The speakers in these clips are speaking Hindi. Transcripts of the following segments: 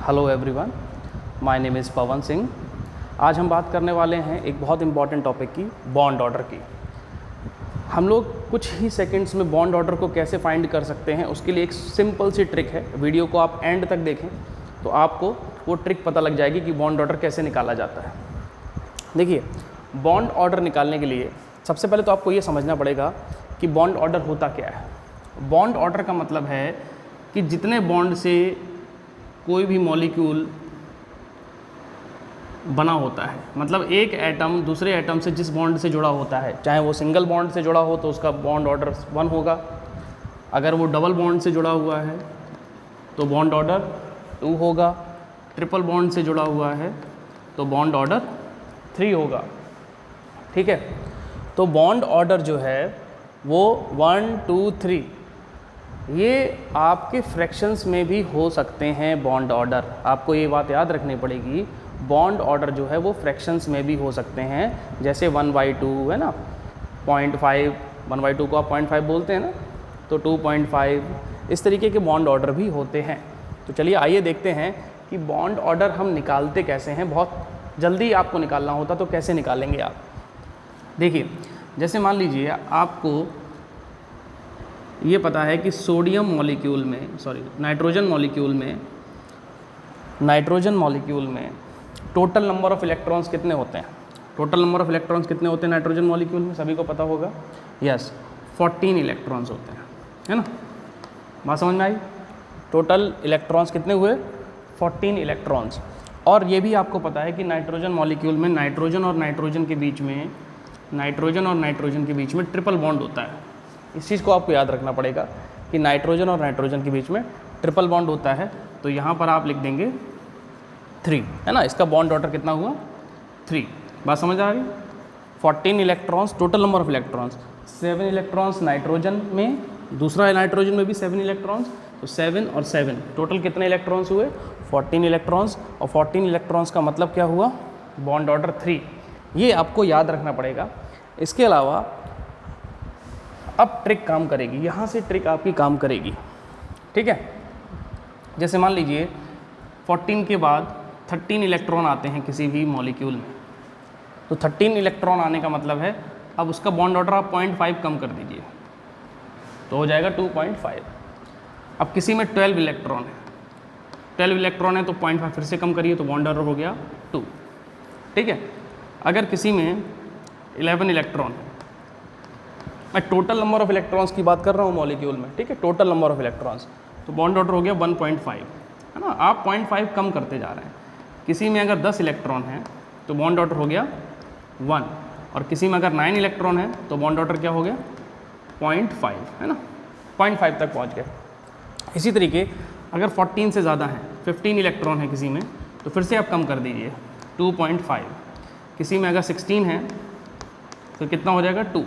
Hello everyone, my name is Pawan Singh. आज हम बात करने वाले हैं एक बहुत इंपॉर्टेंट टॉपिक की, बॉन्ड ऑर्डर की। हम लोग कुछ ही सेकंड्स में बॉन्ड ऑर्डर को कैसे फाइंड कर सकते हैं, उसके लिए एक सिंपल सी ट्रिक है। वीडियो को आप एंड तक देखें तो आपको वो ट्रिक पता लग जाएगी कि बॉन्ड ऑर्डर कैसे निकाला जाता है। देखिए, बॉन्ड ऑर्डर निकालने के लिए सबसे पहले तो आपको ये समझना पड़ेगा कि बॉन्ड ऑर्डर होता क्या है। बॉन्ड ऑर्डर का मतलब है कि जितने बॉन्ड से कोई भी मॉलिक्यूल बना होता है, मतलब एक एटम दूसरे एटम से जिस बॉन्ड से जुड़ा होता है, चाहे वो सिंगल बॉन्ड से जुड़ा हो तो उसका बॉन्ड ऑर्डर 1 होगा। अगर वो डबल बॉन्ड से जुड़ा हुआ है तो बॉन्ड ऑर्डर 2 होगा। ट्रिपल बॉन्ड से जुड़ा हुआ है तो बॉन्ड ऑर्डर 3 होगा। ठीक है, तो बॉन्ड ऑर्डर जो है वो 1, 2, 3 ये आपके फ्रैक्शंस में भी हो सकते हैं। बॉन्ड ऑर्डर, आपको ये बात याद रखनी पड़ेगी, बॉन्ड ऑर्डर जो है वो फ्रैक्शंस में भी हो सकते हैं। जैसे 1/2 है ना, 0.5, 1/2 को आप 0.5 बोलते हैं ना, तो 2.5 इस तरीके के बॉन्ड ऑर्डर भी होते हैं। तो चलिए आइए देखते हैं कि बॉन्ड ऑर्डर हम निकालते कैसे हैं। बहुत जल्दी आपको निकालना होता तो कैसे निकालेंगे आप। देखिए, जैसे मान लीजिए आपको ये पता है कि सोडियम मॉलिक्यूल में, नाइट्रोजन मॉलिक्यूल में टोटल नंबर ऑफ़ इलेक्ट्रॉन्स कितने होते हैं। टोटल नंबर ऑफ़ इलेक्ट्रॉन्स कितने होते हैं नाइट्रोजन मॉलिक्यूल में, सभी को पता होगा। यस, 14 इलेक्ट्रॉन्स होते हैं, है ना। बात समझ में आई? टोटल इलेक्ट्रॉन्स कितने हुए? 14 इलेक्ट्रॉन्स। और ये भी आपको पता है कि नाइट्रोजन मॉलिक्यूल में नाइट्रोजन और नाइट्रोजन के बीच में ट्रिपल बॉन्ड होता है। इस चीज़ को आपको याद रखना पड़ेगा कि नाइट्रोजन और नाइट्रोजन के बीच में ट्रिपल बॉन्ड होता है। तो यहाँ पर आप लिख देंगे 3, है ना। इसका बॉन्ड ऑर्डर कितना हुआ? 3। बात समझ आ रही? 14 electrons, total number of electrons 7 electrons nitrogen में, दूसरा नाइट्रोजन में भी 7 इलेक्ट्रॉन्स, तो 7 और 7 टोटल कितने इलेक्ट्रॉन्स हुए? 14 इलेक्ट्रॉन्स। और 14 इलेक्ट्रॉन्स का मतलब क्या हुआ? Bond order 3। ये आपको याद रखना पड़ेगा। इसके अलावा अब ट्रिक काम करेगी, यहाँ से ट्रिक आपकी काम करेगी। ठीक है, जैसे मान लीजिए 14 के बाद 13 इलेक्ट्रॉन आते हैं किसी भी मॉलिक्यूल में, तो 13 इलेक्ट्रॉन आने का मतलब है अब उसका बॉन्ड ऑर्डर आप 0.5 कम कर दीजिए तो हो जाएगा 2.5। अब किसी में 12 इलेक्ट्रॉन है, 12 इलेक्ट्रॉन है तो 0.5 फिर से कम करिए तो बॉन्ड ऑर्डर हो गया 2। ठीक है, अगर किसी में 11 इलेक्ट्रॉन है, मैं टोटल नंबर ऑफ़ इलेक्ट्रॉन्स की बात कर रहा हूँ मॉलिक्यूल में, ठीक है, टोटल नंबर ऑफ़ इलेक्ट्रॉन्स, तो बॉन्ड ऑर्डर हो गया 1.5, है ना। आप 0.5 कम करते जा रहे हैं। किसी में अगर 10 इलेक्ट्रॉन है तो बॉन्ड ऑर्डर हो गया 1, और किसी में अगर 9 इलेक्ट्रॉन है तो बॉन्ड ऑर्डर क्या हो गया? 0.5, है ना, 0.5 तक पहुँच गया। इसी तरीके अगर 14 से ज़्यादा है, 15 इलेक्ट्रॉन है किसी में, तो फिर से आप कम कर दीजिए 2.5। किसी में अगर 16 है तो कितना हो जाएगा? 2।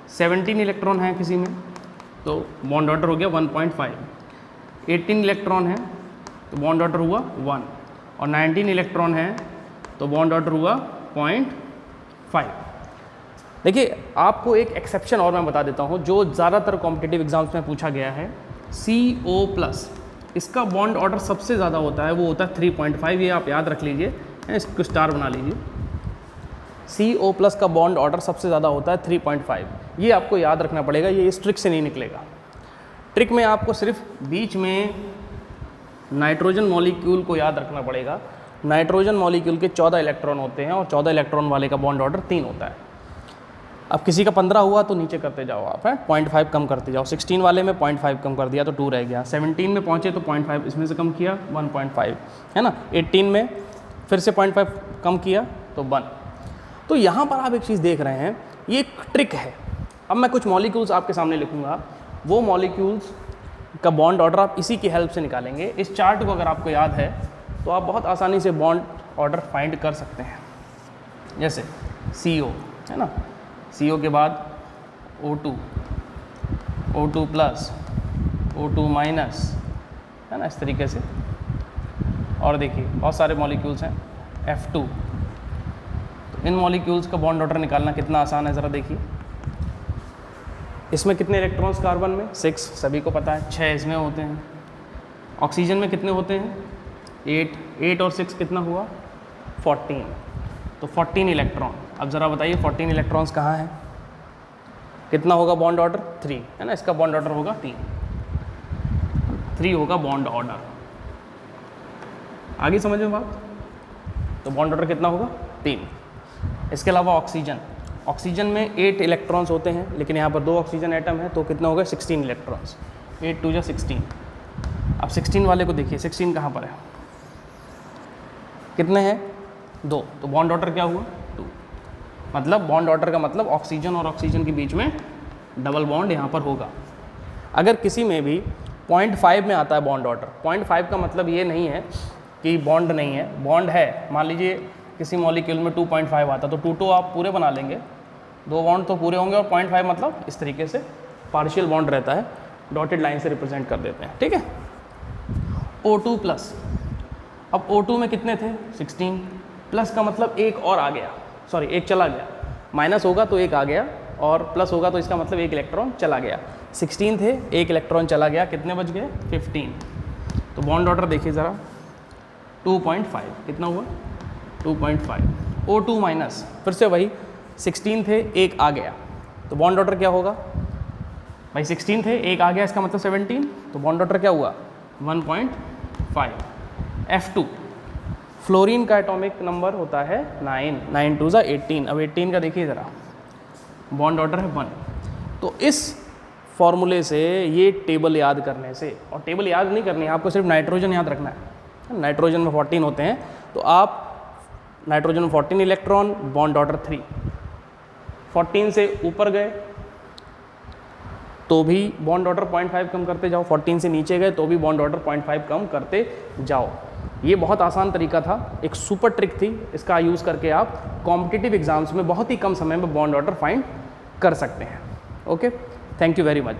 17 इलेक्ट्रॉन है किसी में तो बॉन्ड ऑर्डर हो गया 1.5। 18 इलेक्ट्रॉन है तो बॉन्ड ऑर्डर हुआ 1, और 19 इलेक्ट्रॉन है तो बॉन्ड ऑर्डर हुआ 0.5। देखिए, आपको एक एक्सेप्शन और मैं बता देता हूँ जो ज़्यादातर कॉम्पिटिटिव एग्जाम्स में पूछा गया है। CO+, इसका बॉन्ड ऑर्डर सबसे ज़्यादा होता है, वो होता है 3.5। ये आप याद रख लीजिए, इसको स्टार बना लीजिए। CO+ का बॉन्ड ऑर्डर सबसे ज़्यादा होता है 3.5। ये आपको याद रखना पड़ेगा, ये इस ट्रिक से नहीं निकलेगा। ट्रिक में आपको सिर्फ बीच में नाइट्रोजन मॉलिक्यूल को याद रखना पड़ेगा। नाइट्रोजन मॉलिक्यूल के 14 इलेक्ट्रॉन होते हैं और 14 इलेक्ट्रॉन वाले का बॉन्ड ऑर्डर 3 होता है। अब किसी का 15 हुआ तो नीचे करते जाओ आप, है 0.5 कम करते जाओ। 16 वाले में 0.5 कम कर दिया तो 2 रह गया। 17 में पहुँचे तो 0.5 इसमें से कम किया 1.5, है ना। 18 में फिर से 0.5 कम किया तो 1। तो यहाँ पर आप एक चीज़ देख रहे हैं, ये एक ट्रिक है। अब मैं कुछ मॉलिक्यूल्स आपके सामने लिखूँगा, वो मॉलिक्यूल्स का बॉन्ड ऑर्डर आप इसी की हेल्प से निकालेंगे। इस चार्ट को अगर आपको याद है तो आप बहुत आसानी से बॉन्ड ऑर्डर फाइंड कर सकते हैं। जैसे CO, है ना, CO के बाद O2, O2+, O2-, है ना, इस तरीके से। और देखिए बहुत सारे मॉलिक्यूल्स हैं, F2। इन मॉलिक्यूल्स का बॉन्ड ऑर्डर निकालना कितना आसान है, ज़रा देखिए। इसमें कितने इलेक्ट्रॉन्स कार्बन में? 6, सभी को पता है। 6 इसमें होते हैं। ऑक्सीजन में कितने होते हैं? 8 और 6 कितना हुआ 14, तो 14 इलेक्ट्रॉन। अब ज़रा बताइए 14 इलेक्ट्रॉन्स कहाँ हैं, कितना होगा बॉन्ड ऑर्डर 3 है ना, इसका बॉन्ड ऑर्डर होगा 3 होगा बॉन्ड ऑर्डर। आगे समझ में बात, तो बॉन्ड ऑर्डर कितना होगा 3। इसके अलावा ऑक्सीजन में 8 इलेक्ट्रॉन्स होते हैं, लेकिन यहाँ पर 2 ऑक्सीजन एटम है, तो कितना होगा 16 इलेक्ट्रॉन्स, 8 2 जा 16। अब 16 वाले को देखिए 16 कहाँ पर है, कितने हैं 2, तो बॉन्ड ऑर्डर क्या हुआ 2। मतलब बॉन्ड ऑर्डर का मतलब ऑक्सीजन और ऑक्सीजन के बीच में डबल बॉन्ड यहाँ पर होगा। अगर किसी में भी 0.5 में आता है बॉन्ड ऑर्डर, 0.5 का मतलब ये नहीं है कि बॉन्ड नहीं है, बॉन्ड है। मान लीजिए किसी मॉलिक्यूल में 2.5 आता तो 2 आप पूरे बना लेंगे, 2 बॉन्ड तो पूरे होंगे, और 0.5 मतलब इस तरीके से पार्शियल बॉन्ड रहता है, डॉटेड लाइन से रिप्रेजेंट कर देते हैं, ठीक है। O2 प्लस, अब O2 में कितने थे 16, प्लस का मतलब एक और आ गया, सॉरी एक चला गया, माइनस होगा तो एक आ गया और प्लस होगा तो इसका मतलब एक इलेक्ट्रॉन चला गया। 16 थे, एक इलेक्ट्रॉन चला गया, कितने बच गए 15। तो बॉन्ड ऑर्डर देखिए ज़रा 2.5, कितना हुआ 2.5। O2 माइनस, फिर से वही 16 थे, एक आ गया, तो बॉन्ड ऑर्डर क्या होगा भाई 16 थे, एक आ गया, इसका मतलब 17, तो बॉन्ड ऑर्डर क्या हुआ 1.5। F2 फ्लोरीन का एटॉमिक नंबर होता है 9, 9 2 जा 18। अब 18 का देखिए ज़रा, बॉन्ड ऑर्डर है 1। तो इस फॉर्मूले से, ये टेबल याद करने से, और टेबल याद नहीं करनी है आपको, सिर्फ नाइट्रोजन याद रखना है। नाइट्रोजन में 14 होते हैं, तो आप नाइट्रोजन में 14 इलेक्ट्रॉन, बॉन्ड ऑर्डर 3। 14 से ऊपर गए तो भी बॉन्ड ऑर्डर 0.5 कम करते जाओ, 14 से नीचे गए तो भी बॉन्ड ऑर्डर 0.5 कम करते जाओ। ये बहुत आसान तरीका था, एक सुपर ट्रिक थी, इसका यूज़ करके आप कॉम्पिटिटिव एग्जाम्स में बहुत ही कम समय में बॉन्ड ऑर्डर फाइंड कर सकते हैं। Okay, thank you very much.